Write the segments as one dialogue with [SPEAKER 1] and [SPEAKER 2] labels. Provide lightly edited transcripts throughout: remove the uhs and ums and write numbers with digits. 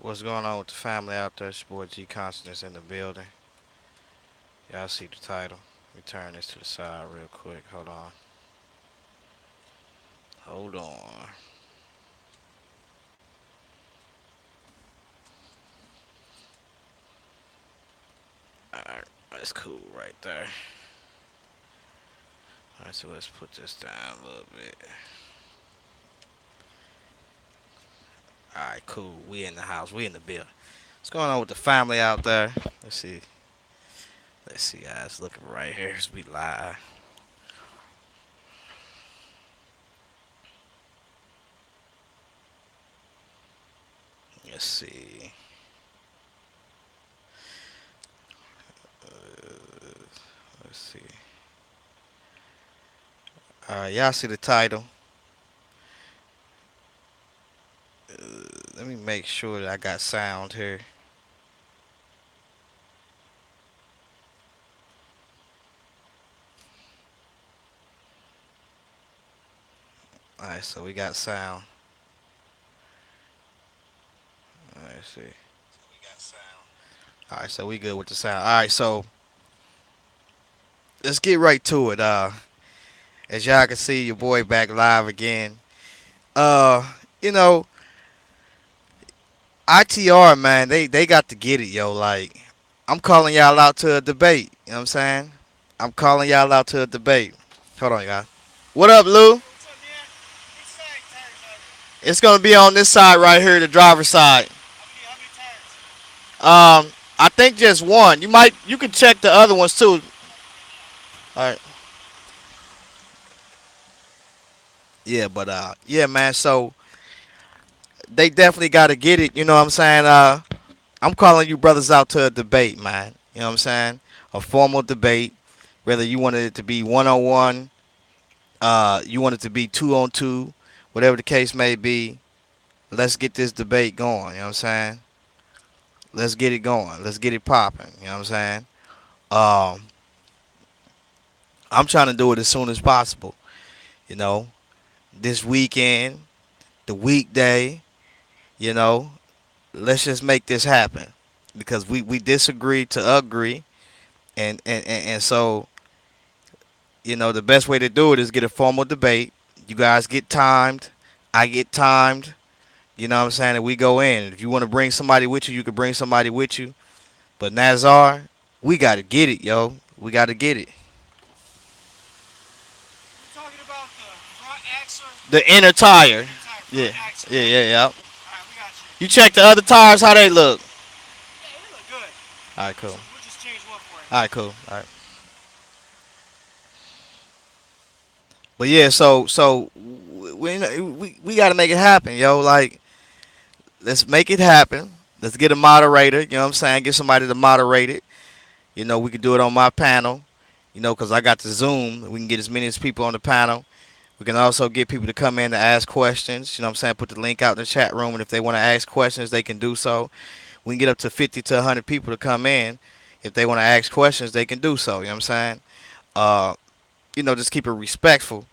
[SPEAKER 1] What's going on with the family out there? It's your boy G Constance in the building. Y'all see the title. Let me turn this to the side real quick. Hold on. Hold on. Alright, that's cool right there. Alright, so let's put this down a little bit. Alright, cool. We in the house. We in the building. What's going on with the family out there? Let's see. Let's see, guys. Looking right here as we live. Let's see. Let's see. Alright, y'all see the title. Let me make sure that I got sound here. Alright, so we got sound. Let's see. Alright, so we good with the sound. Alright, so let's get right to it. As y'all can see, your boy back live again. You know, I.T.R. man, they got to get it, yo. Like, I'm calling y'all out to a debate. You know what I'm saying? I'm calling y'all out to a debate. Hold on, y'all. What up, Lou? It's gonna be on this side right here, the driver's side. I think just one. You can check the other ones too. All right. Yeah, but yeah, man. So they definitely got to get it. You know what I'm saying? I'm calling you brothers out to a debate, man. You know what I'm saying? A formal debate. Whether you wanted it to be 1-on-1, you want it to be 2-on-2, whatever the case may be. Let's get this debate going. You know what I'm saying? Let's get it going. Let's get it popping. You know what I'm saying? Um, I'm trying to do it as soon as possible. You know, this weekend, the weekday. You know, let's just make this happen because we disagree to agree, and so the best way to do it is get a formal debate. You guys get timed, I get timed. You know what I'm saying? And we go in. If you want to bring somebody with you, you can bring somebody with you. But Nazar, we got to get it, yo. We got to get it. The inner tire. Yeah, yeah. You check the other tires, how they look. All right, cool. All right, cool. All right. But yeah, so we got to make it happen, yo. Like, let's make it happen. Let's get a moderator. You know what I'm saying? Get somebody to moderate it. We could do it on my panel. Because I got the Zoom. We can get as many as people on the panel. We can also get people to come in to ask questions. You know what I'm saying? Put the link out in the chat room, and if they want to ask questions, they can do so. We can get up to 50 to 100 people to come in. If they want to ask questions, they can do so. You know what I'm saying? Uh, just keep it respectful.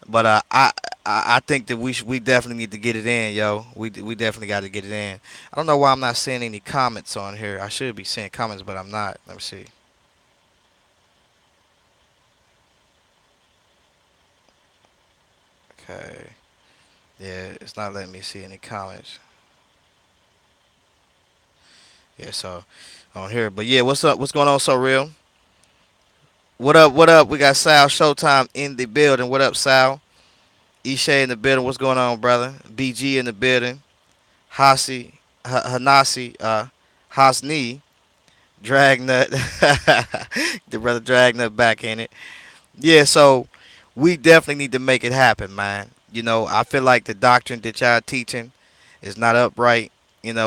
[SPEAKER 1] But I think that we definitely need to get it in, yo. We definitely got to get it in. I don't know why I'm not seeing any comments on here. I should be seeing comments, but I'm not. Let me see. Okay. Yeah, it's not letting me see any comments. Yeah, so on here. But yeah, what's up? What's going on, so real? What up? What up? We got Sal Showtime in the building. What up, Sal? Ishay in the building. What's going on, brother? BG in the building. Hasi, Hanasi, Hasni, Dragnut, the brother Dragnut back in it. Yeah, so we definitely need to make it happen, man. I feel like the doctrine that y'all teaching is not upright.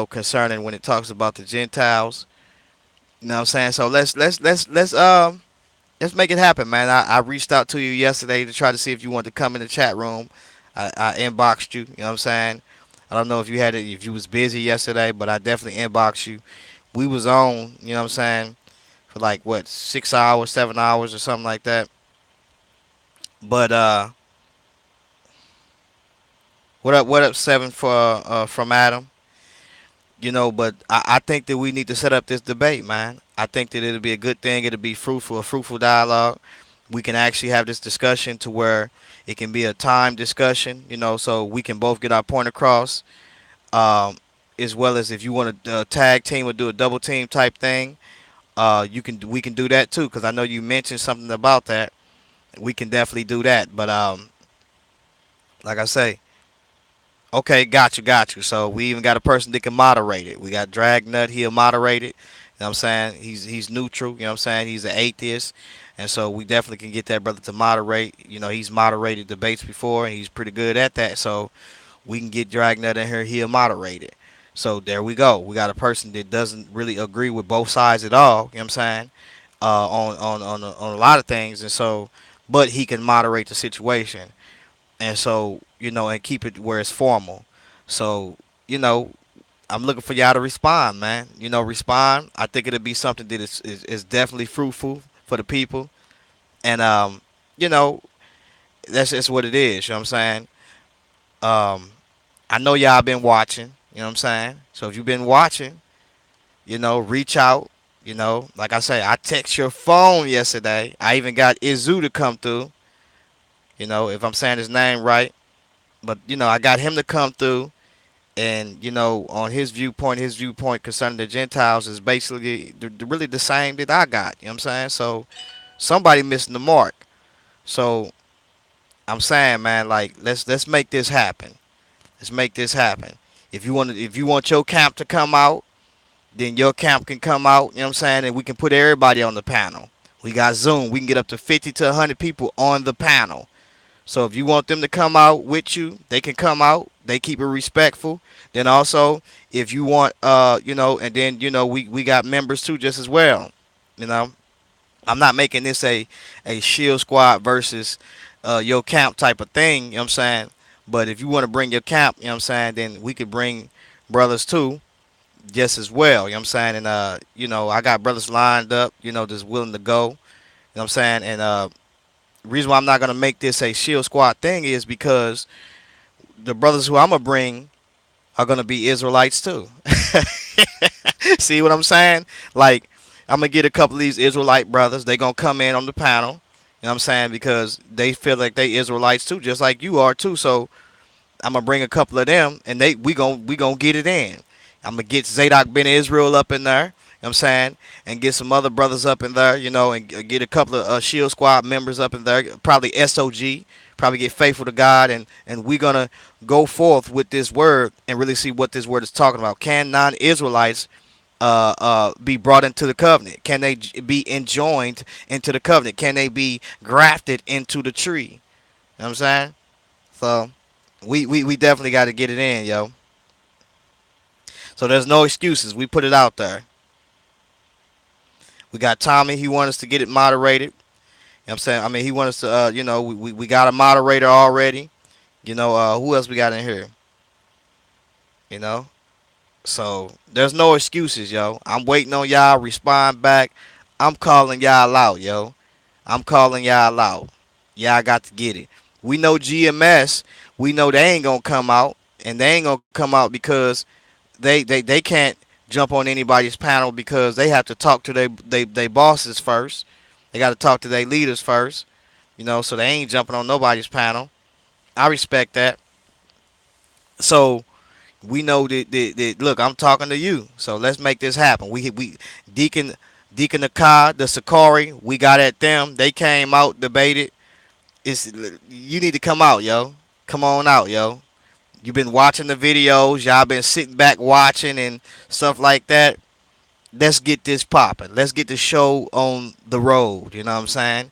[SPEAKER 1] Concerning when it talks about the Gentiles. You know what I'm saying? So let's make it happen, man. I reached out to you yesterday to try to see if you wanted to come in the chat room. I inboxed you. You know what I'm saying? I don't know if you had it, if you was busy yesterday, but I definitely inboxed you. We was on. You know what I'm saying? For like what 6 hours, 7 hours, or something like that. But what up? What up? Seven for from Adam. But I think that we need to set up this debate, man. I think that it'll be a good thing. It'll be fruitful, a fruitful dialogue. We can actually have this discussion to where it can be a time discussion, so we can both get our point across. Um, as well as if you want to tag team or do a double team type thing, we can do that too. Because I know you mentioned something about that. We can definitely do that. But like I say, okay, got you. So we even got a person that can moderate it. We got Dragnut, he'll moderate it. You know what I'm saying? He's neutral, you know what I'm saying? He's an atheist. And so we definitely can get that brother to moderate. He's moderated debates before and he's pretty good at that. So we can get Dragnut in here, he'll moderate it. So there we go. We got a person that doesn't really agree with both sides at all, you know what I'm saying? On a lot of things. And so but he can moderate the situation. And so and keep it where it's formal. So you know I'm looking for y'all to respond, man. Respond. I think it'll be something that is definitely fruitful for the people. And you know that's just what it is. You know what I'm saying? um I know y'all been watching. You know what I'm saying? So if you've been watching, reach out. Like I say, I text your phone yesterday. I even got Izu to come through. If I'm saying his name right. But I got him to come through, and on his viewpoint concerning the Gentiles is basically really the same that I got. You know what I'm saying? So somebody missing the mark. So I'm saying, man, like let's make this happen. Let's make this happen. If you want your camp to come out, then your camp can come out. You know what I'm saying? And we can put everybody on the panel. We got Zoom. We can get up to 50 to 100 people on the panel. So if you want them to come out with you, they can come out. They keep it respectful. Then also, if you want, and then we got members too, just as well. You know, I'm not making this a shield squad versus your camp type of thing. You know what I'm saying? But if you want to bring your camp, you know what I'm saying, then we could bring brothers too, just as well. You know what I'm saying? And I got brothers lined up, just willing to go. You know what I'm saying? And reason why I'm not gonna make this a shield squad thing is because the brothers who I'm gonna bring are gonna be Israelites too. See what I'm saying? Like I'm gonna get a couple of these Israelite brothers. They gonna come in on the panel. You know what I'm saying? Because they feel like they Israelites too, just like you are too. So I'm gonna bring a couple of them, and we gonna get it in. I'm gonna get Zadok Ben Israel up in there. You know what I'm saying, and get some other brothers up in there, and get a couple of Shield Squad members up in there. Probably SOG, probably get faithful to God, and we're gonna go forth with this word and really see what this word is talking about. Can non-Israelites be brought into the covenant? Can they be enjoined into the covenant? Can they be grafted into the tree? You know what I'm saying? So we definitely got to get it in, yo. So there's no excuses. We put it out there. We got Tommy. He wants us to get it moderated. You know what I'm saying? I mean, he wants us to, we got a moderator already. Who else we got in here? You know? So there's no excuses, yo. I'm waiting on y'all respond back. I'm calling y'all out, yo. I'm calling y'all out. Y'all got to get it. We know GMS. We know they ain't gonna come out, and they ain't gonna come out because they can't jump on anybody's panel because they have to talk to they bosses first. They got to talk to their leaders first. So they ain't jumping on nobody's panel. I respect that. So we know that look, I'm talking to you. So let's make this happen. We Deacon Akai, the Sakari, we got at them. They came out, debated. It's you need to come out, yo. Come on out, yo. You've been watching the videos. Y'all been sitting back watching and stuff like that. Let's get this popping. Let's get the show on the road. You know what I'm saying?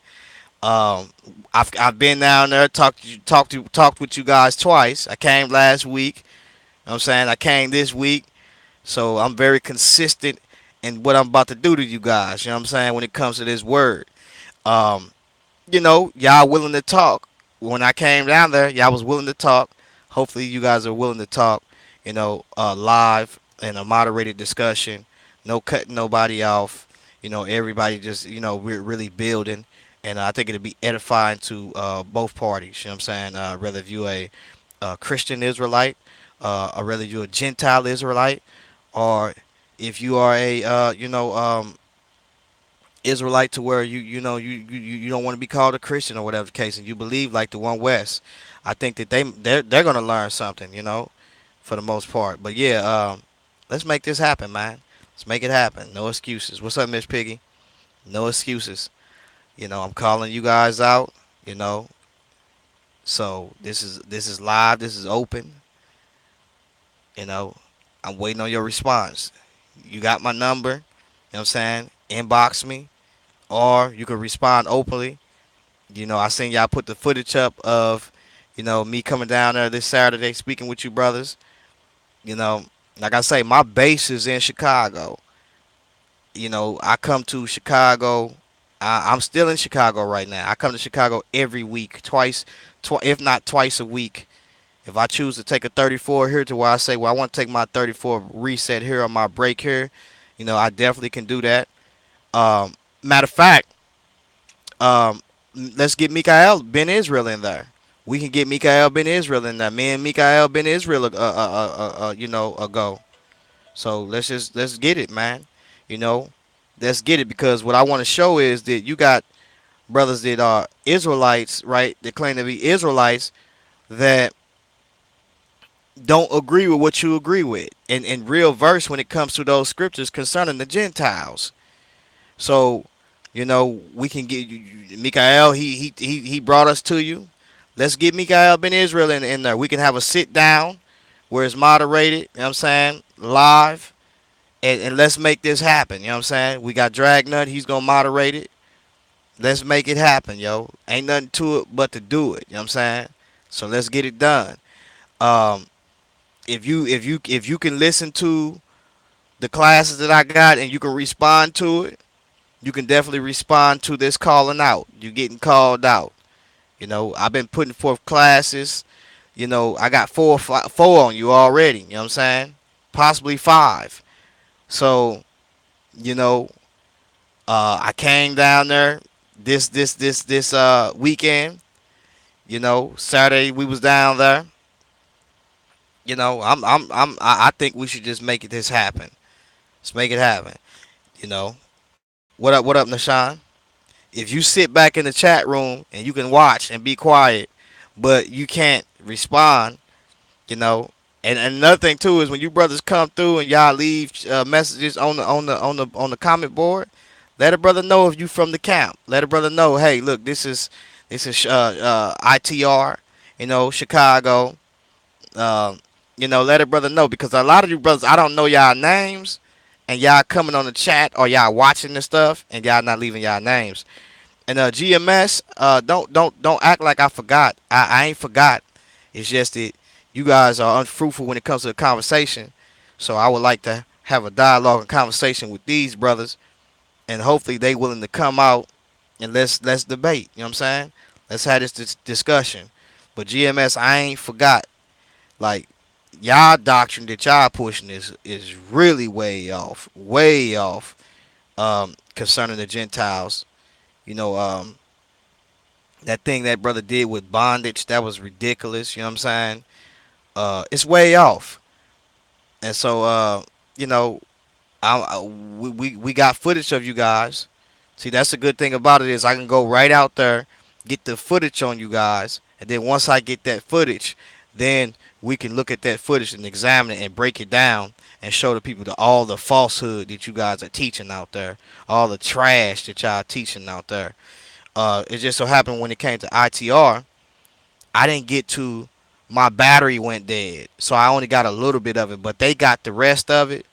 [SPEAKER 1] Um, I've been down there, talked with you guys twice. I came last week. You know what I'm saying? I came this week. So I'm very consistent in what I'm about to do to you guys. You know what I'm saying? When it comes to this word. Um, y'all willing to talk. When I came down there, y'all was willing to talk. Hopefully, you guys are willing to talk. Live in a moderated discussion. No cutting nobody off. Everybody just we're really building, and I think it'll be edifying to both parties. You know what I'm saying? Whether you a Christian Israelite, or whether you're a Gentile Israelite, or if you are a Israelite to where you don't want to be called a Christian or whatever the case, and you believe like the One West, I think that they're gonna learn something, for the most part. But yeah, let's make this happen, man. Let's make it happen. No excuses. What's up, Miss Piggy? No excuses. I'm calling you guys out. You know, so this is live. This is open. You know, I'm waiting on your response. You got my number. You know what I'm saying? Inbox me, or you can respond openly. I seen y'all put the footage up of, me coming down there this Saturday speaking with you brothers. You know, like I say, my base is in Chicago. I come to Chicago. I'm still in Chicago right now. I come to Chicago every week, if not twice a week. If I choose to take a 34 here to where I say, well, I want to take my 34 reset here on my break here, I definitely can do that. Matter of fact, um, let's get Mikael Ben Israel in there. We can get Mikael Ben Israel in there. Me and Mikael Ben Israel, ago. So let's get it, man. You know, let's get it because what I want to show is that you got brothers that are Israelites, right? That claim to be Israelites that don't agree with what you agree with in real verse when it comes to those scriptures concerning the Gentiles. So, we can get Mikael. He brought us to you. Let's get Mikael Ben Israel in there. We can have a sit down where it's moderated. You know what I'm saying? Live. And let's make this happen. You know what I'm saying? We got Dragnut. He's going to moderate it. Let's make it happen, yo. Ain't nothing to it but to do it. You know what I'm saying? So let's get it done. Um, if you can listen to the classes that I got and you can respond to it, you can definitely respond to this calling out. You getting called out. I've been putting forth classes. I got four on you already. You know what I'm saying? Possibly five. So, you know, I came down there this weekend. Saturday we was down there. I think we should just make this happen. Let's make it happen. You know. What up, Nashawn? If you sit back in the chat room and you can watch and be quiet, but you can't respond, you know. And another thing too is when you brothers come through and y'all leave messages on the comment board, let a brother know if you from the camp. Let a brother know, hey, look, this is I.T.R. Chicago. Let a brother know because a lot of you brothers, I don't know y'all names, and y'all coming on the chat or y'all watching the stuff and y'all not leaving y'all names. And GMS, don't act like I forgot. I ain't forgot. It's just that you guys are unfruitful when it comes to the conversation. So I would like to have a dialogue and conversation with these brothers, and hopefully they willing to come out and let's debate. You know what I'm saying? Let's have this discussion. But GMS, I ain't forgot. Like y'all doctrine that y'all pushing is really way off. Concerning the Gentiles, you know, that thing that brother did with bondage, that was ridiculous. You know what I'm saying? It's way off. And so, you know, we got footage of you guys. See, that's the good thing about it is I can go right out there, get the footage on you guys, and then once I get that footage, then we can look at that footage and examine it and break it down and show the people all the falsehood that you guys are teaching out there, all the trash that y'all teaching out there. It just so happened when it came to I.T.R., I didn't get to my battery went dead, so I only got a little bit of it, but they got the rest of it.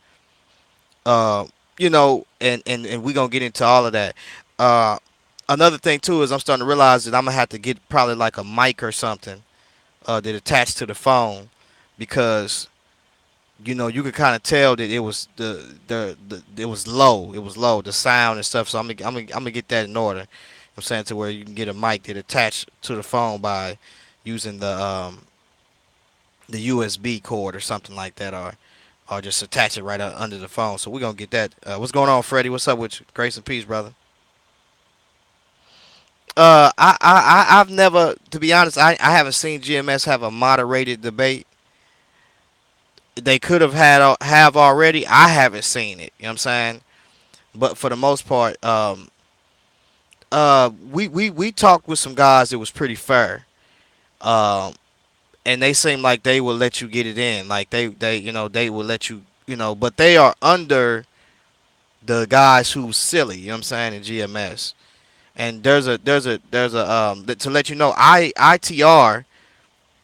[SPEAKER 1] Uh, and we gonna get into all of that. Uh, Another thing too is I'm starting to realize that I'm gonna have to get probably like a mic or something that attached to the phone because you could kind of tell that it was the it was low. It was low, the sound and stuff. So I'm gonna get that in order. I'm saying to where you can get a mic that attached to the phone by using the USB cord or something like that, or just attach it right under the phone. So we're gonna get that. What's going on, Freddie? What's up with you? Grace and peace, brother. I've never, to be honest, I haven't seen GMS have a moderated debate. they could have already. I haven't seen it. You know what I'm saying? But for the most part, we talked with some guys. It was pretty fair. Um, and they seem like they will let you get it in. Like they will let you, but they are under the guys who's silly. You know what I'm saying? In GMS. And to let you know, ITR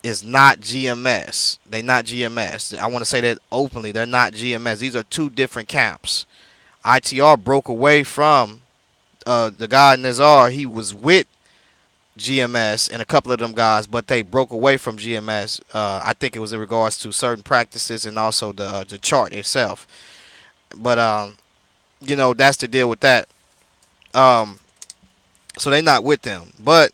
[SPEAKER 1] is not GMS. They not GMS. I want to say that openly. They're not GMS. These are two different camps. ITR broke away from the guy Nazar. He was with GMS and a couple of them guys, but they broke away from GMS. I think it was in regards to certain practices and also the chart itself. But that's the deal with that. Um, so they not with them, but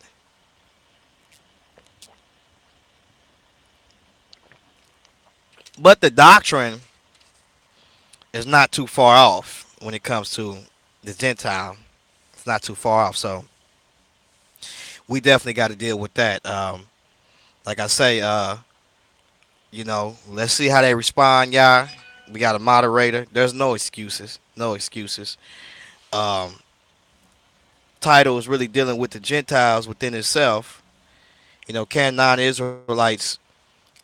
[SPEAKER 1] the doctrine is not too far off when it comes to the Gentile. It's not too far off, so we definitely got to deal with that. Like I say, let's see how they respond, y'all. We got a moderator. There's no excuses. No excuses. Um, Title is really dealing with the Gentiles within itself. Can non-Israelites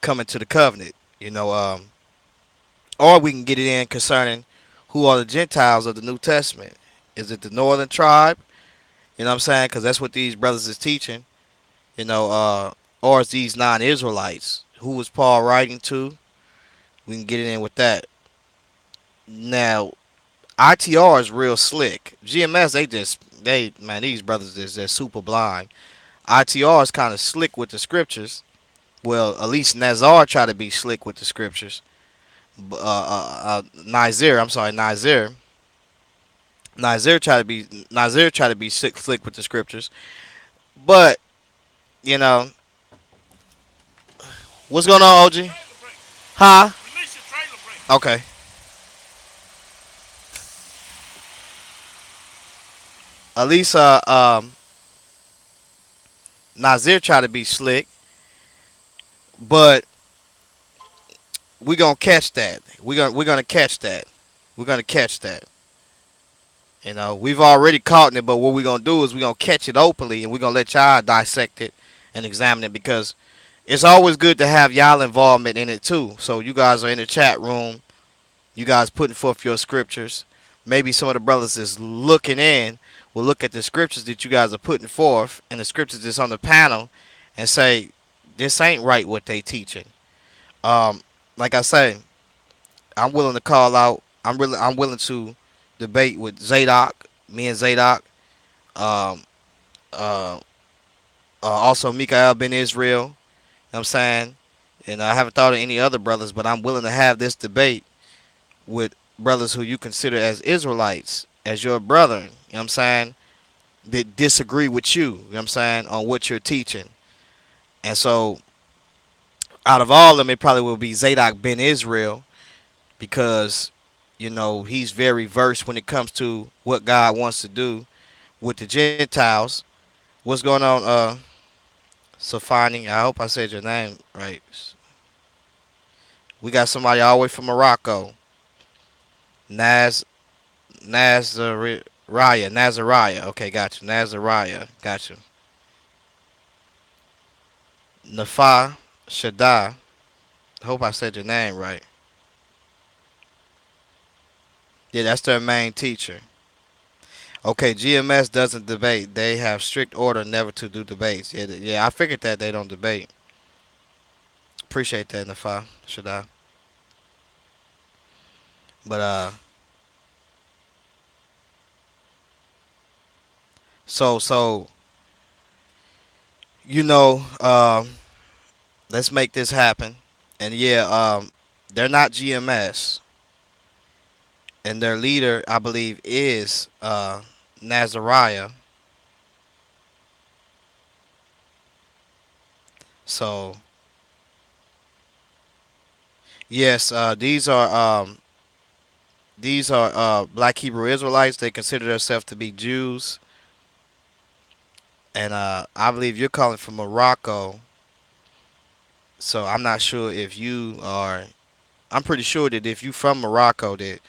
[SPEAKER 1] come into the covenant? Or we can get it in concerning who are the Gentiles of the New Testament. Is it the northern tribe? You know what I'm saying? Because that's what these brothers is teaching. You know, or is these non-Israelites? Who was Paul writing to? We can get it in with that. Now, I.T.R is real slick. GMS, man, these brothers is they're super blind. I.T.R is kind of slick with the scriptures. Well, at least Nazar tried to be slick with the scriptures. Nizir, I'm sorry, Nizir tried to be slick with the scriptures. But you know what's going on, OG? Huh? Okay. At least Nazir tried to be slick, but we gonna catch that. We're gonna catch that. We're gonna catch that. We've already caught it, but what we're gonna do is we're gonna catch it openly and we're gonna let y'all dissect it and examine it because it's always good to have y'all involvement in it too. So you guys are in the chat room, you guys putting forth your scriptures. Maybe some of the brothers is looking in will look at the scriptures that you guys are putting forth and the scriptures that's on the panel and say, this ain't right what they teaching. Um, like I say, I'm willing to call out. I'm willing to debate with Zadok, me and Zadok. Um, uh, Also Mikael Ben Israel. You know what I'm saying? And I haven't thought of any other brothers, but I'm willing to have this debate with brothers who you consider as Israelites, as your brother. You know what I'm saying? That disagree with you. You know what I'm saying? On what you're teaching. And so, out of all of them, it probably will be Zadok Ben Israel because he's very versed when it comes to what God wants to do with the Gentiles. What's going on, Safani? I hope I said your name right. We got somebody all the way from Morocco. Naz Nazariah. Okay, got you. Nazariah. Got you. Nafa Shaddai. Hope I said your name right. Yeah, that's their main teacher. Okay, GMS doesn't debate. They have strict order never to do debates. Yeah, yeah, I figured that they don't debate. Appreciate that, Nafa Shaddai. But so you know, let's make this happen. And yeah, they're not GMS, and their leader, I believe, is Nazariah. So yes, these are Black Hebrew Israelites. They consider themselves to be Jews, and I believe you're calling from Morocco. So I'm not sure if you are. I'm pretty sure that if you from Morocco, that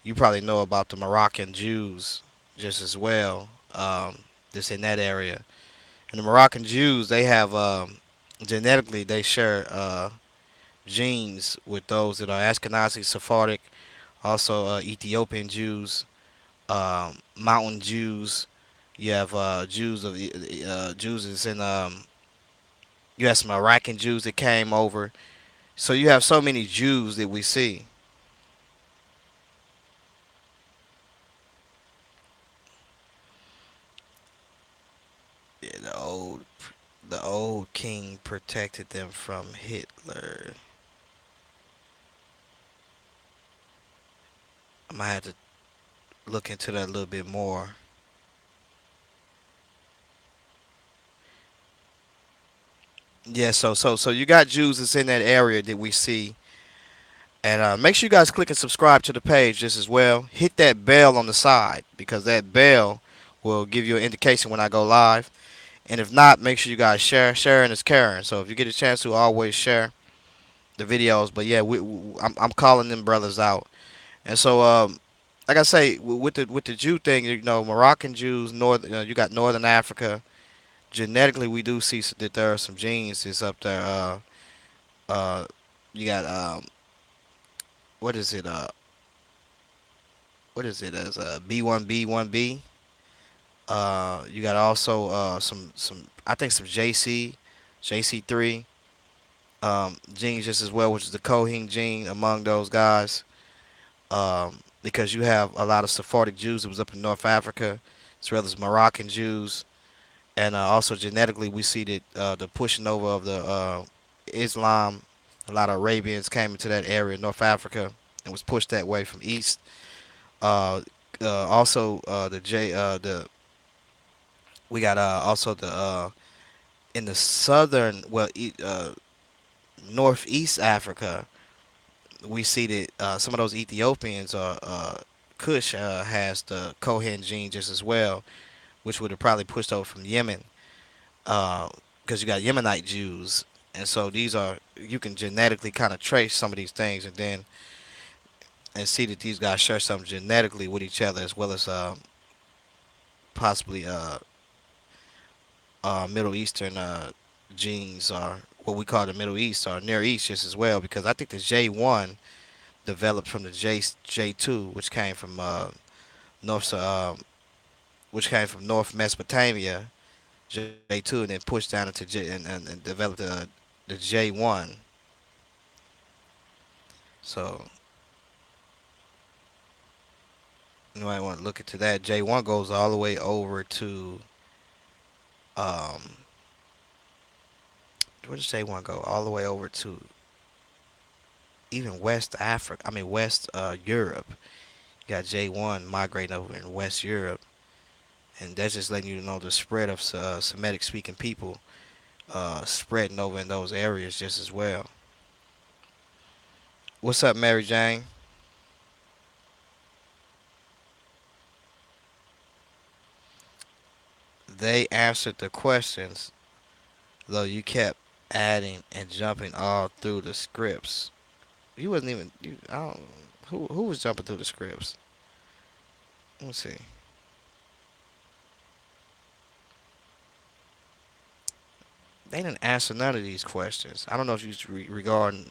[SPEAKER 1] you probably know about the Moroccan Jews just as well. Just in that area, and the Moroccan Jews, they have genetically they share genes with those that are Ashkenazi, Sephardic, also Ethiopian Jews, Mountain Jews. You have Jews is in you have some Iraqi Jews that came over. So you have so many Jews that we see. Yeah, the old king protected them from Hitler. I might have to look into that a little bit more. Yeah, so you got Jews that's in that area that we see, and make sure you guys click and subscribe to the page just as well. Hit that bell on the side because that bell will give you an indication when I go live. And if not, make sure you guys share. Sharing is caring. So if you get a chance to, always share the videos. But yeah, I'm calling them brothers out. And so, like I say, with the Jew thing, Moroccan Jews, you got Northern Africa. Genetically, we do see that there are some genes that's up there. Uh, you got what is it? What is it as B1B1B? You got also some I think some JC3 genes just as well, which is the Cohen gene among those guys. Because you have a lot of Sephardic Jews that was up in North Africa, as well as Moroccan Jews, and also genetically we see that the pushing over of the Islam, a lot of Arabians came into that area, North Africa, and was pushed that way from east. Uh, also the we got also the in the southern northeast Africa, we see that some of those Ethiopians are Kush has the Kohen gene just as well, which would have probably pushed over from Yemen, because you got Yemenite Jews, and so these are you can genetically kind of trace some of these things, and see that these guys share something genetically with each other, as well as possibly Middle Eastern genes, or what we call the Middle East or Near East just as well, because I think the J1 developed from the J2, North, uh, which came from North Mesopotamia, J2, and then pushed down into and developed the J1. So you might want to look into that. J1 goes all the way over to um, where does J1 go? All the way over to even West Africa. I mean West Europe. You got J1 migrating over in West Europe, and that's just letting you know the spread of Semitic speaking people spreading over in those areas just as well. What's up, Mary Jane? They answered the questions, though you kept adding and jumping all through the scripts. You wasn't even. I don't. Who was jumping through the scripts? Let's see. They didn't answer none of these questions. I don't know if you regarding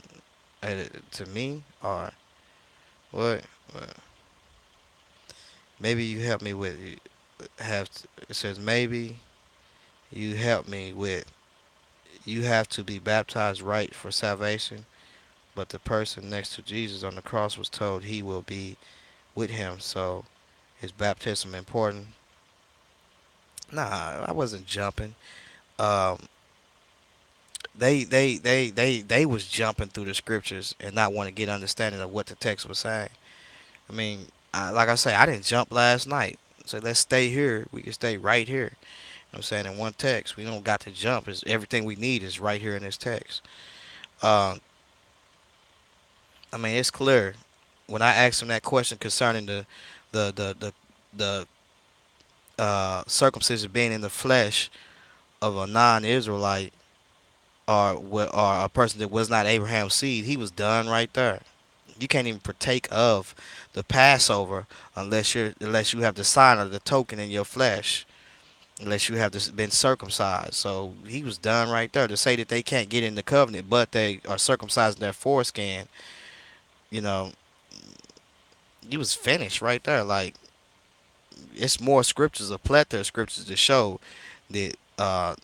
[SPEAKER 1] it to me or what. But maybe you help me with. It says maybe you help me with. You have to be baptized right for salvation, but the person next to Jesus on the cross was told he will be with him. So is baptism important? Nah, I wasn't jumping. Um, they was jumping through the scriptures and not want to get understanding of what the text was saying. I mean, like I say, I didn't jump last night. So let's stay here. We can stay right here. I'm saying in one text, we don't got to jump. Is everything we need is right here in this text. Um, I mean, it's clear. When I asked him that question concerning the the the, the circumcision being in the flesh of a non-Israelite, or a person that was not Abraham's seed, he was done right there. You can't even partake of the Passover unless you have the sign of the token in your flesh, unless you have been circumcised. So he was done right there. To say that they can't get in the covenant, but they are circumcised in their foreskin, you know, he was finished right there. Like, it's more scriptures, a plethora of scriptures to show that a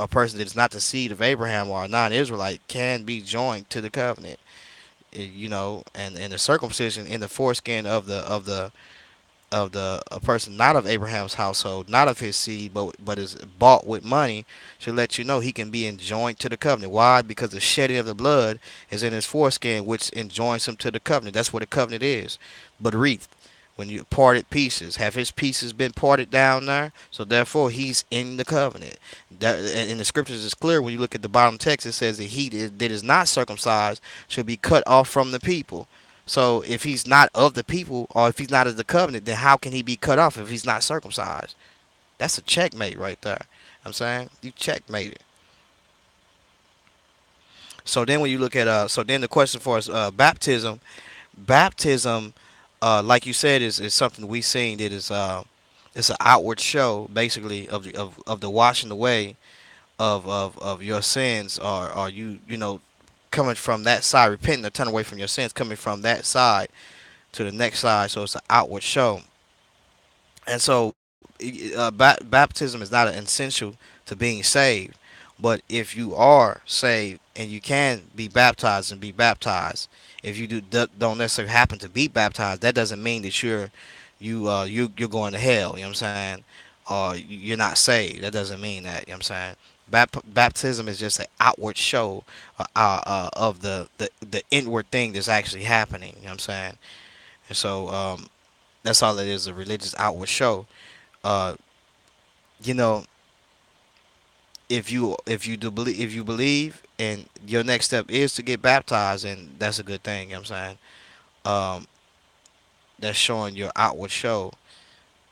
[SPEAKER 1] person that is not the seed of Abraham or a non-Israelite can be joined to the covenant. You know, and the circumcision in the foreskin of the a person not of Abraham's household, not of his seed, but is bought with money, should let you know he can be enjoined to the covenant. Why? Because the shedding of the blood is in his foreskin, which enjoins him to the covenant. That's what a covenant is. But wreathed, when you parted pieces, have his pieces been parted down there? So therefore, he's in the covenant. That, and the scriptures is clear. When you look at the bottom text, it says that he that is not circumcised should be cut off from the people. So if he's not of the people, or if he's not of the covenant, then how can he be cut off if he's not circumcised? That's a checkmate right there. I'm saying you checkmate it. So then when you look at so then the question for us, baptism, like you said, is something we seen that is it's an outward show basically of the washing away of your sins, or you know, coming from that side, repenting or turning away from your sins, coming from that side to the next side. So it's an outward show. And so baptism is not an essential to being saved. But if you are saved and you can be baptized and be baptized, if you don't necessarily happen to be baptized, that doesn't mean that you're going to hell. You know what I'm saying? Or you're not saved. That doesn't mean that. You know what I'm saying? Baptism is just an outward show of the inward thing that's actually happening. You know what I'm saying? And so that's all it is, a religious outward show. Uh, you know, if you believe and your next step is to get baptized, and that's a good thing. You know what I'm saying? Um, that's showing your outward show,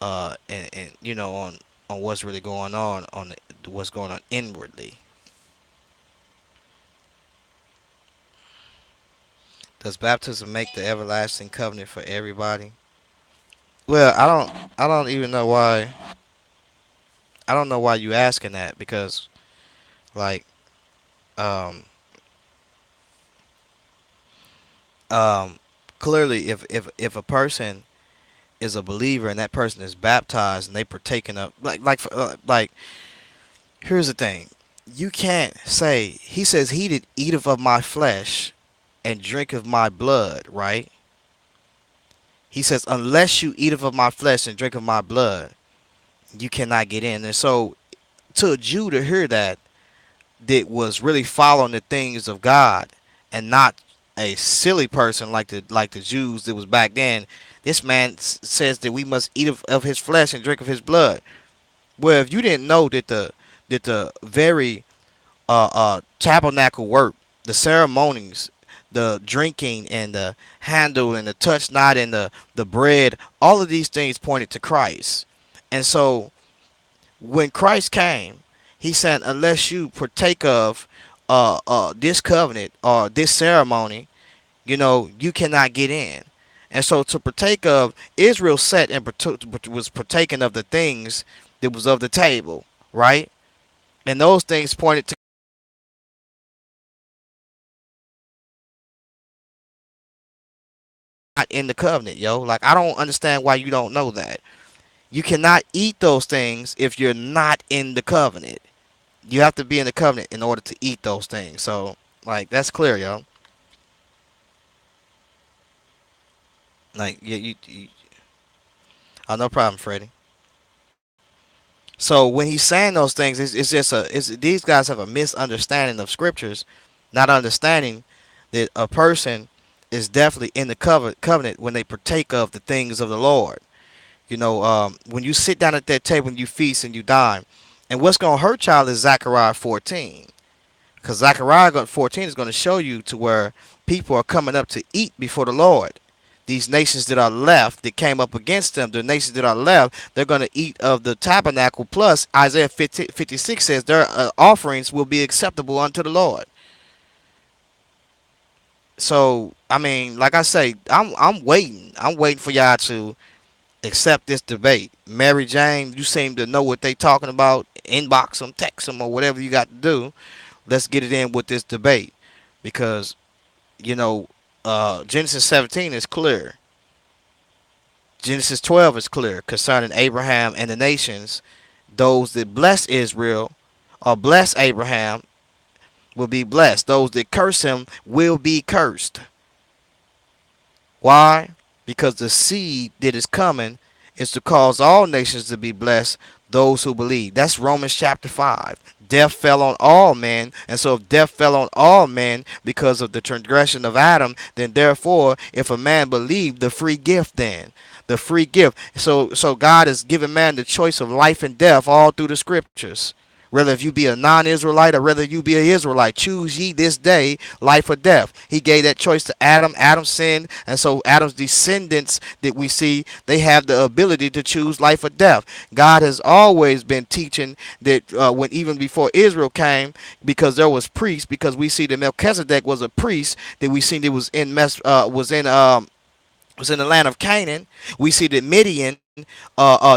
[SPEAKER 1] and you know, on what's really going on what's going on inwardly. Does baptism make the everlasting covenant for everybody? Well, I don't even know why. I don't know why you asking that, because like um um clearly, if a person is a believer and that person is baptized and they partaking of, like here's the thing, you can't say, he says, he that eateth of my flesh and drink of my blood, right? He says, unless you eat of my flesh and drink of my blood, you cannot get in. And so to a Jew to hear that was really following the things of God and not a silly person like the Jews that was back then. This man says that we must eat of his flesh and drink of his blood. Well, if you didn't know that the very tabernacle work, the ceremonies, the drinking and the handle and the touch not and the bread, all of these things pointed to Christ. And so when Christ came, he said, unless you partake of this covenant or this ceremony, you know, you cannot get in. And so to partake of, Israel sat and was partaking of the things that was of the table, right? And those things pointed to not in the covenant, yo. Like, I don't understand why you don't know that. You cannot eat those things if you're not in the covenant. You have to be in the covenant in order to eat those things. So, like, that's clear, yo. Like, oh, no problem, Freddie. So when he's saying those things, it's just these guys have a misunderstanding of scriptures, not understanding that a person is definitely in the covenant when they partake of the things of the Lord. You know, when you sit down at that table and you feast and you dine, and what's gonna hurt y'all is Zechariah 14. Because Zechariah 14 is going to show you to where people are coming up to eat before the Lord. These nations that are left, that came up against them, the nations that are left, they're going to eat of the tabernacle. Plus, Isaiah 56 says their offerings will be acceptable unto the Lord. So I mean, like I say, I'm waiting. I'm waiting for y'all to accept this debate. Mary Jane, you seem to know what they talking about. Inbox them, text them, or whatever you got to do. Let's get it in with this debate because you know Genesis 17 is clear. Genesis 12 is clear concerning Abraham and the nations. Those that bless Israel or bless Abraham will be blessed. Those that curse him will be cursed. Why? Because the seed that is coming is to cause all nations to be blessed, those who believe. That's Romans chapter 5. Death fell on all men, and so if death fell on all men because of the transgression of Adam, then therefore, if a man believed, the free gift then. The free gift. So God has given man the choice of life and death all through the scriptures. Whether if you be a non-Israelite or whether you be an Israelite, choose ye this day life or death. He gave that choice to Adam. Adam sinned, and so Adam's descendants that we see, they have the ability to choose life or death. God has always been teaching that when even before Israel came, because there was priests, because we see that Melchizedek was a priest that we seen that was in the land of Canaan. We see that Midian,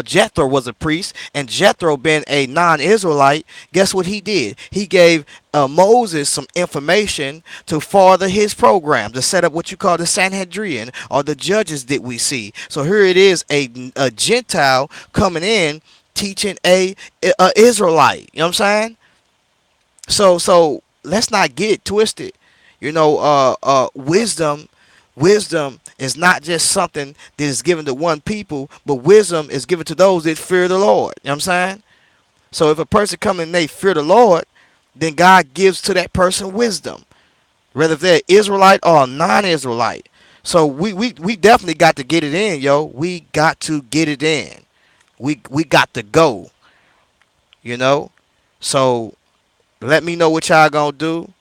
[SPEAKER 1] Jethro was a priest, and Jethro, being a non-Israelite, guess what he did? He gave Moses some information to further his program, to set up what you call the Sanhedrin, or the judges that we see. So here it is, a Gentile coming in teaching a Israelite. You know what I'm saying? So let's not get it twisted. Wisdom is not just something that is given to one people, but wisdom is given to those that fear the Lord. You know what I'm saying? So if a person come and they fear the Lord, then God gives to that person wisdom, whether they're Israelite or non-Israelite. So we definitely got to get it in, yo. We got to get it in. We got to go, you know. So let me know what y'all gonna do.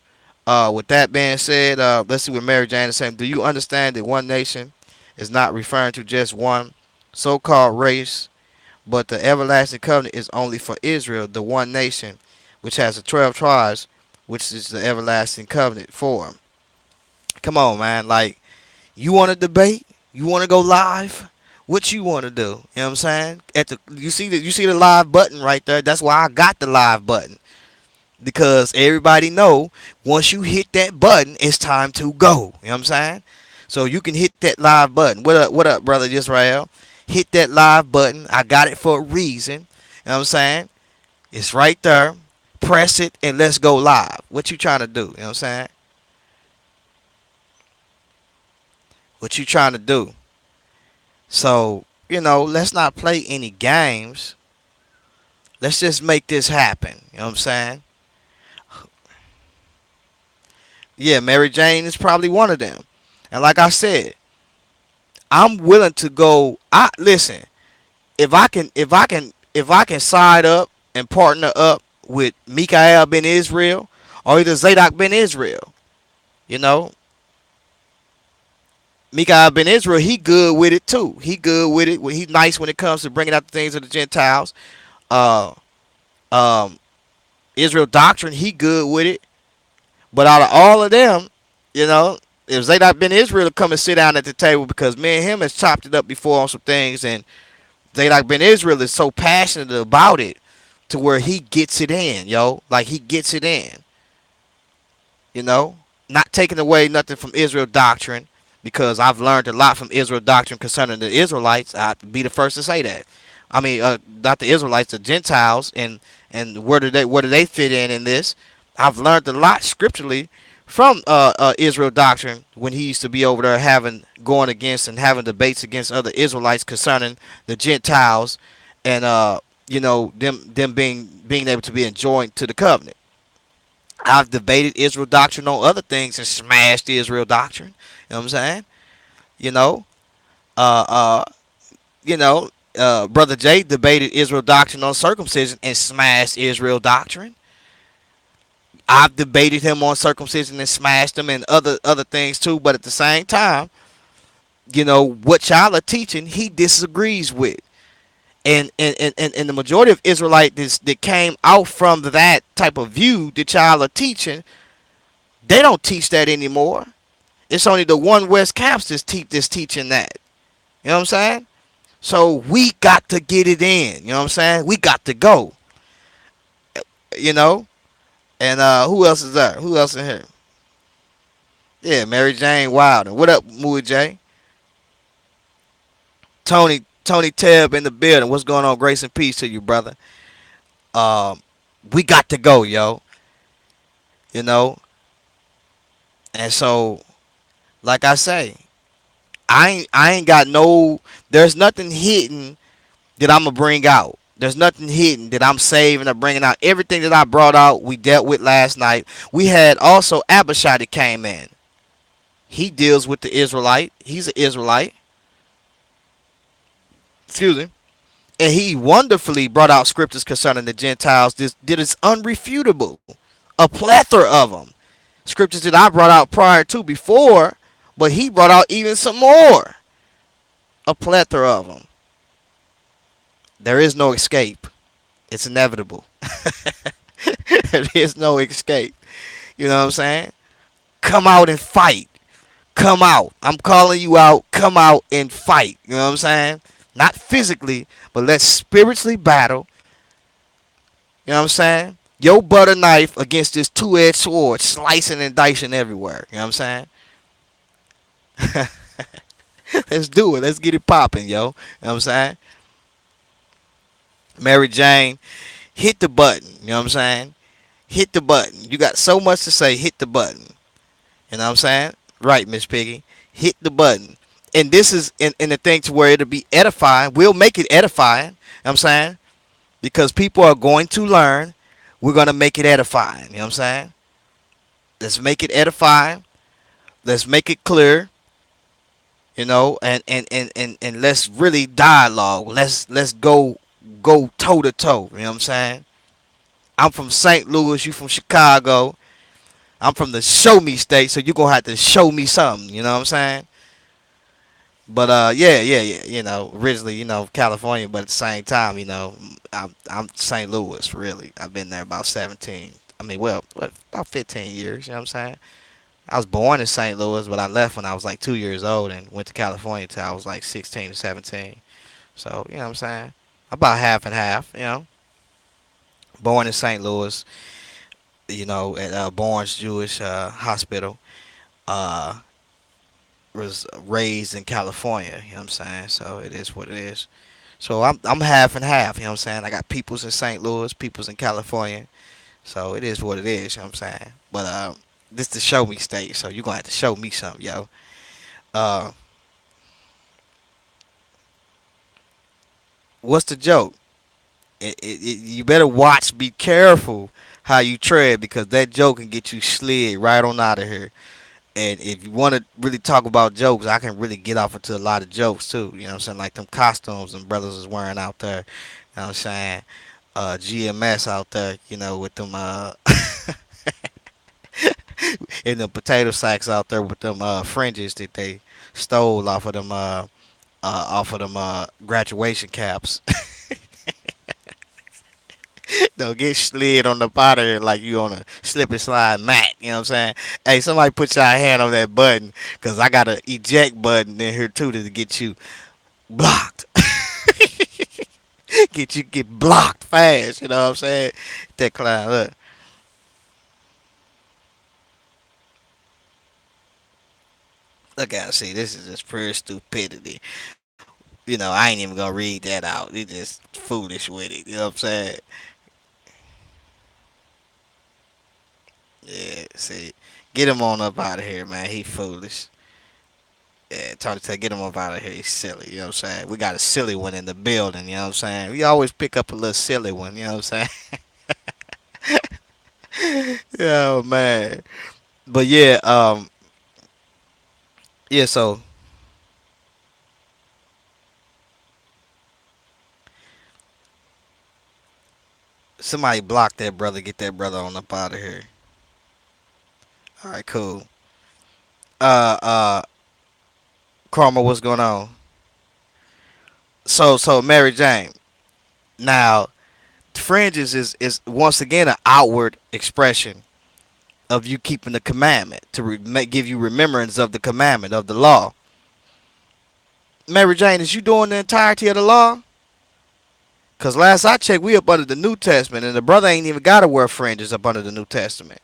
[SPEAKER 1] With that being said, let's see what Mary Jane is saying. Do you understand that one nation is not referring to just one so-called race, but the everlasting covenant is only for Israel, the one nation, which has the 12 tribes, which is the everlasting covenant for 'em. Come on, man. Like, you want to debate? You want to go live? What you want to do? You know what I'm saying? You see the live button right there. That's why I got the live button, because everybody know once you hit that button, it's time to go. You know what I'm saying? So you can hit that live button. What up, brother Israel? Hit that live button. I got it for a reason. You know what I'm saying? It's right there. Press it and let's go live. What you trying to do? You know what I'm saying? What you trying to do? So, let's not play any games. Let's just make this happen. You know what I'm saying? Yeah, Mary Jane is probably one of them. And like I said, I'm willing to go. I listen. If I can side up and partner up with Mikael ben Israel or either Zadok ben Israel, you know, Mikael ben Israel, he good with it too. He good with it. He's nice when it comes to bringing out the things of the Gentiles. Uh, um, Israel doctrine, he good with it. But out of all of them, you know, if Zadok ben Israel to come and sit down at the table, because me and him has chopped it up before on some things, and Zadok ben Israel is so passionate about it to where he gets it in, yo. Like, he gets it in, you know. Not taking away nothing from Israel doctrine, because I've learned a lot from Israel doctrine concerning the Israelites. I'd be the first to say that. I mean, not the Israelites, the Gentiles, and where do they fit in this? I've learned a lot scripturally from Israel doctrine when he used to be over there going against and having debates against other Israelites concerning the Gentiles, and them being able to be enjoined to the covenant. I've debated Israel doctrine on other things and smashed the Israel doctrine. You know what I'm saying? You know, uh, uh, Brother Jay debated Israel doctrine on circumcision and smashed Israel doctrine. I've debated him on circumcision and smashed him and other things too. But at the same time, what y'all are teaching, he disagrees with. And the majority of Israelites that came out from that type of view that y'all are teaching, they don't teach that anymore. It's only the one West camps that's teaching that. You know what I'm saying? So we got to get it in. You know what I'm saying? We got to go. You know. And who else is there? Who else in here? Yeah, Mary Jane Wilder. What up, Moody J? Tony Tebb in the building. What's going on? Grace and peace to you, brother. Um, we got to go, yo. You know. And so, like I say, I ain't got no. There's nothing hidden that I'm gonna bring out. There's nothing hidden that I'm saving or bringing out. Everything that I brought out, we dealt with last night. We had also Abishai that came in. He deals with the Israelite. He's an Israelite. Excuse me. And he wonderfully brought out scriptures concerning the Gentiles that is unrefutable. A plethora of them. Scriptures that I brought out prior to before, but he brought out even some more. A plethora of them. There is no escape. It's inevitable. There is no escape. You know what I'm saying? Come out and fight. Come out. I'm calling you out. Come out and fight. You know what I'm saying? Not physically, but let's spiritually battle. You know what I'm saying? Your butter knife against this two-edged sword, slicing and dicing everywhere. You know what I'm saying? Let's do it. Let's get it popping, yo. You know what I'm saying? Mary Jane, hit the button. You know what I'm saying? Hit the button. You got so much to say. Hit the button. You know what I'm saying? Right, Miss Piggy. Hit the button. And this is in the thing to where it'll be edifying. We'll make it edifying. You know what I'm saying? Because people are going to learn. We're going to make it edifying. You know what I'm saying? Let's make it edifying. Let's make it clear. You know, and let's really dialogue. Let's go toe to toe. You know what I'm saying? I'm from St. Louis, you from Chicago. I'm from the show me state, so you're gonna have to show me something, you know what I'm saying? But yeah, you know, originally, you know, California, but at the same time, you know, I'm St. Louis, really. I've been there about 17. I mean, well, about 15 years, you know what I'm saying? I was born in St. Louis, but I left when I was like 2 years old and went to California till I was like 16 or 17. So, you know what I'm saying? About half and half, you know. Born in St. Louis, you know, at Barnes Jewish Hospital. Uh, was raised in California, you know what I'm saying? So it is what it is. So I'm half and half, you know what I'm saying? I got peoples in St. Louis, peoples in California. So it is what it is, you know what I'm saying? But this the show me state, so you're gonna have to show me something, yo. Uh what's the joke? You better watch, be careful how you tread because that joke can get you slid right on out of here. And if you want to really talk about jokes, I can really get off into a lot of jokes too. You know what I'm saying? Like them costumes and brothers is wearing out there. You know what I'm saying? GMS out there, you know, with them in the potato sacks out there with them fringes that they stole off of them graduation caps. Don't get slid on the bottom here like you on a slip and slide mat. You know what I'm saying? Hey, somebody put your hand on that button because I got an eject button in here too to get you blocked. Get blocked fast. You know what I'm saying? That clown. Look out. See, this is just pure stupidity. You know, I ain't even gonna read that out. It's just foolish with it. You know what I'm saying? Yeah. See, get him on up out of here, man. He foolish. Yeah, Tony said, get him up out of here. He's silly. You know what I'm saying? We got a silly one in the building. You know what I'm saying? We always pick up a little silly one. You know what I'm saying? Oh man. But yeah, yeah. So somebody block that brother. Get that brother on up out of here. All right, cool. Uh, Karma, what's going on? So Mary Jane. Now, fringes is once again an outward expression of you keeping the commandment to give you remembrance of the commandment of the law. Mary Jane, is you doing the entirety of the law? Cause last I checked, we up under the New Testament, and the brother ain't even got to wear fringes up under the New Testament.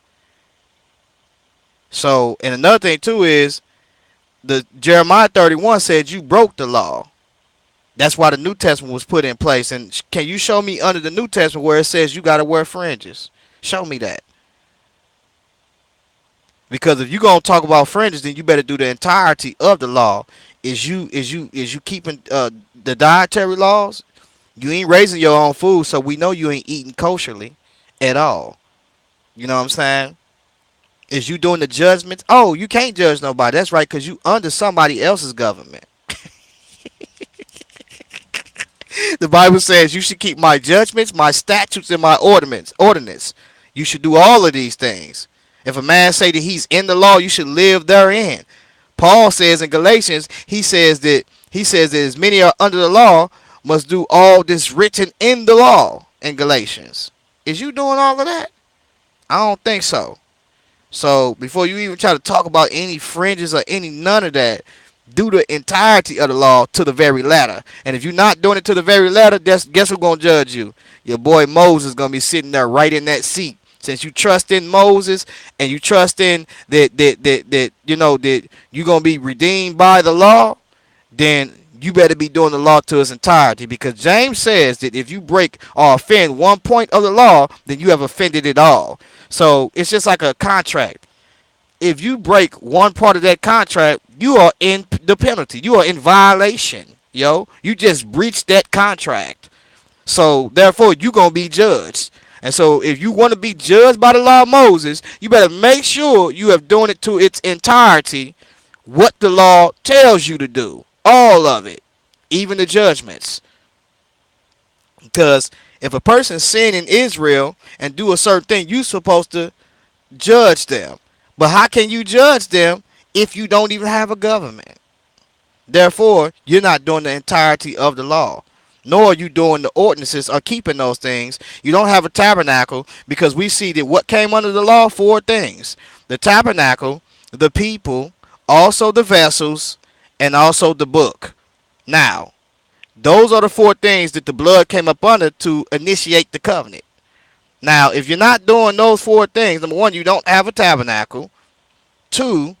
[SPEAKER 1] So, and another thing too is the Jeremiah 31 said you broke the law. That's why the New Testament was put in place. And can you show me under the New Testament where it says you got to wear fringes? Show me that. Because if you gonna talk about fringes, then you better do the entirety of the law. Is you keeping the dietary laws? You ain't raising your own food, so we know you ain't eating kosherly at all. You know what I'm saying? Is you doing the judgments? Oh, you can't judge nobody. That's right, because you under somebody else's government. The Bible says you should keep my judgments, my statutes, and my ordinance. You should do all of these things. If a man say that he's in the law, you should live therein. Paul says in Galatians, he says that as many are under the law must do all this written in the law in Galatians. Is you doing all of that? I don't think so. So before you even try to talk about any fringes or any none of that, do the entirety of the law to the very letter. And if you're not doing it to the very letter, guess who's gonna judge you? Your boy Moses is gonna be sitting there right in that seat. Since you trust in Moses and you trust in that you know that you're gonna be redeemed by the law, then you better be doing the law to its entirety. Because James says that if you break or offend one point of the law, then you have offended it all. So it's just like a contract. If you break one part of that contract, you are in the penalty. You are in violation. Yo, you just breached that contract. So therefore, you're gonna be judged. And so, if you want to be judged by the law of Moses, you better make sure you have done it to its entirety, what the law tells you to do, all of it, even the judgments. Because if a person sin in Israel and do a certain thing, you're supposed to judge them. But how can you judge them if you don't even have a government? Therefore, you're not doing the entirety of the law, nor are you doing the ordinances or keeping those things. You don't have a tabernacle because we see that what came under the law, four things: the tabernacle, the people, also the vessels, and also the book. Now, those are the four things that the blood came up under to initiate the covenant. Now, if you're not doing those four things, number one, you don't have a tabernacle. Two,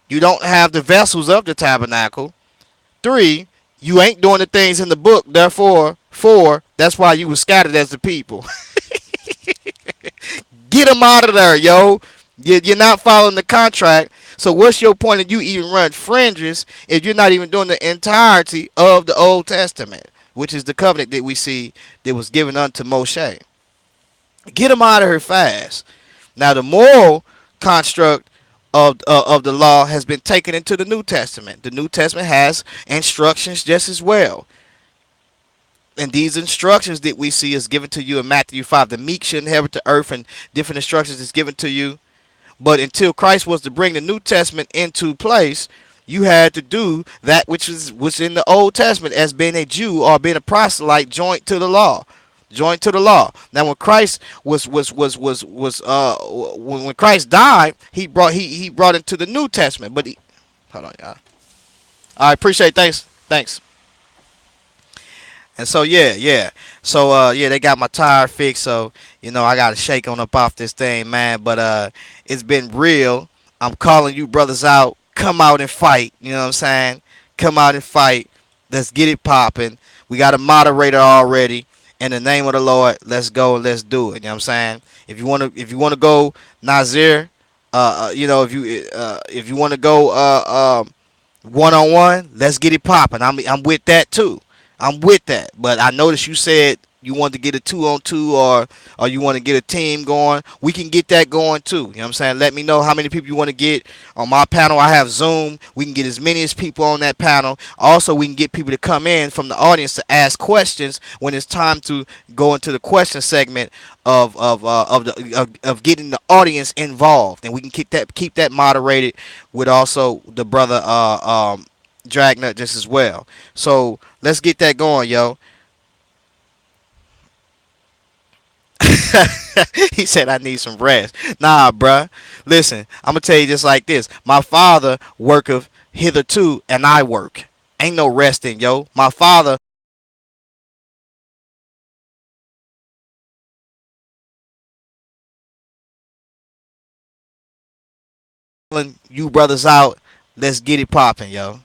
[SPEAKER 1] you don't have the vessels of the tabernacle. Three, you ain't doing the things in the book. Therefore, four, that's why you were scattered as the people. Get them out of there, yo. You're not following the contract. So what's your point of you even run fringes if you're not even doing the entirety of the Old Testament, which is the covenant that we see that was given unto Moshe? Get them out of here fast. Now the moral construct of the law has been taken into the New Testament. The New Testament has instructions just as well. And these instructions that we see is given to you in Matthew 5. The meek should inherit the earth, and different instructions is given to you. But until Christ was to bring the New Testament into place, you had to do that which was in the Old Testament as being a Jew or being a proselyte joint to the law. Joined to the law. Now, when Christ when Christ died, he brought into the New Testament. But hold on, y'all. I appreciate. Thanks. And so yeah. So yeah, they got my tire fixed. So I got to shake on up off this thing, man. But it's been real. I'm calling you brothers out. Come out and fight. You know what I'm saying? Come out and fight. Let's get it popping. We got a moderator already. In the name of the Lord, let's go and let's do it. You know what I'm saying? If you wanna go Nazir, if you wanna go 1-on-1, let's get it popping. I'm with that too. I'm with that. But I noticed you said you want to get a 2-on-2 or you want to get a team going. We can get that going too. You know what I'm saying? Let me know how many people you want to get on my panel. I have Zoom. We can get as many as people on that panel. Also, we can get people to come in from the audience to ask questions when it's time to go into the question segment of getting the audience involved, and we can keep that moderated with also the brother Dragnut just as well. So let's get that going, yo. He said I need some rest. Nah, bruh. Listen, I'm gonna tell you just like this. My father worketh hitherto, and I work. Ain't no resting, yo. My father telling you brothers out. Let's get it popping, yo.